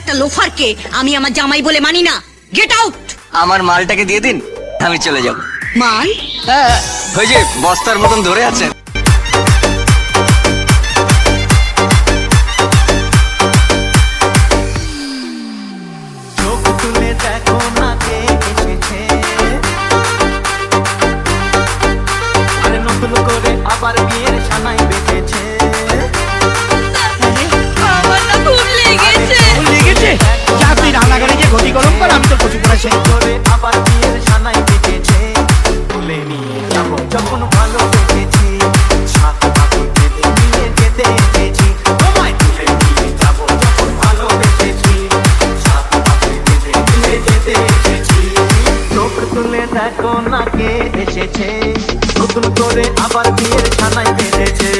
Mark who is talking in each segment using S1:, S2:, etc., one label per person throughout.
S1: একটা লোফারকে আমি আমার জামাই বলে মানি না। Get out.
S2: আমার মালটাকে দিয়ে দিন, আমি চলে যাব।
S1: মাল?
S2: হ্যাঁ, ওই যে বস্তার মতন ধরে আছেন।
S3: আবার বিয়ের সানাই বেঁচেছে।
S1: আমার না খুব লেগেছে।
S4: লেগেছে? যা তুই রান্নাঘরে গিয়ে ঘটি গরম কর, আমি তো কচু পোড়া শেষ
S3: করে আবার বিয়ের সানাই বেঁচেছে। তুলে নিয়ে যাবো যখন ভালো বেঁচেছি, সাত পাখি বেঁধে নিয়ে যেতে এসেছি। তোমায় তুলে নিয়ে যাবো যখন ভালো বেঁচেছি, সাত পাখি বেঁধে নিয়ে যেতে এসেছি। চোখ তুলে দেখো না কে এসেছে, নতুন করে আবার বিয়ের সানাই বেঁধেছে।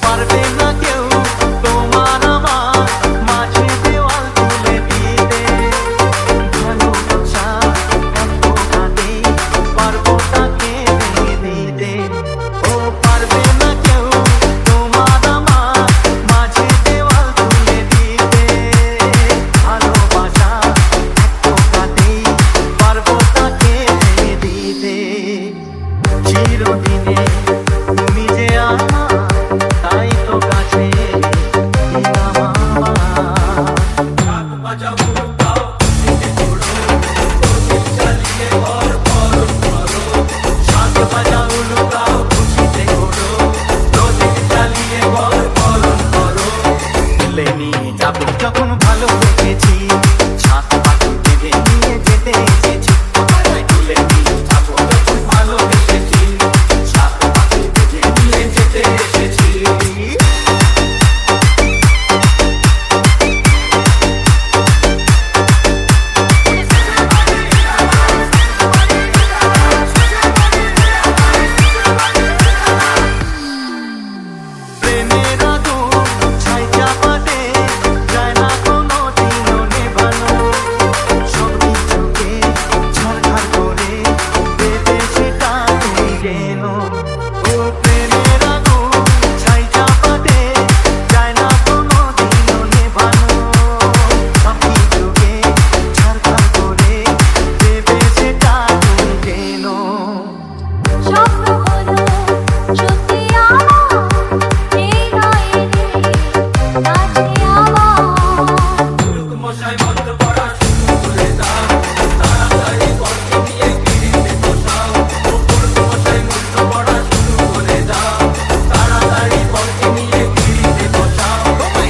S3: পারবে না কেউ তোমার আমার মাঝে দেওয়াল তুলে দিতে, ভালোবাসা এত কাটে পারবো তাকে ভেঙে দিতে। ও পারবে না কেউ তোমার আমার মাঝে দেওয়াল তুলে দিতে, ভালোবাসা এত কাটে পারবো তাকে ভেঙে দিতে। চিরদিনে তুমি যে আমার, তাই তো কাছে যাবো যখন ভালো বেঁচেছি, সাত পাখি বেঁধে নিয়ে যেতে এসেছি। তুলে নিয়ে যাবো যখন ভালো বেঁচেছি, সাত পাখি বেঁধে নিয়ে যেতে এসেছি। প্রেমের আগুন ছাই চাপাতে যায় না কোনো দিনও নেভানো, সব কিছুকে ছারখার করে দেবে সেটা তুমি যেন। ও প্রেমের আগুন ছাই চাপাতে যায় না কোনো দিনও নেভানো, সব কিছুকে ছারখার করে দেবে সেটা তুমি যেন।
S5: স্বপ্ন হলো সত্যি আমার, এই নয় রে কাছে আমার।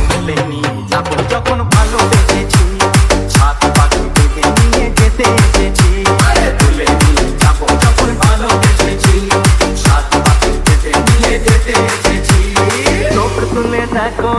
S3: তুলে নিয়ে যাবো যখন ভালো বেঁচেছি, সাত পাখি বেঁধে নিয়ে যেতে এসেছি। তুলে নিয়ে যাবো যখন ভালো বেঁচেছি, সাত পাখি বেঁধে নিয়ে যেতে এসেছি। চোখ তুলে দেখো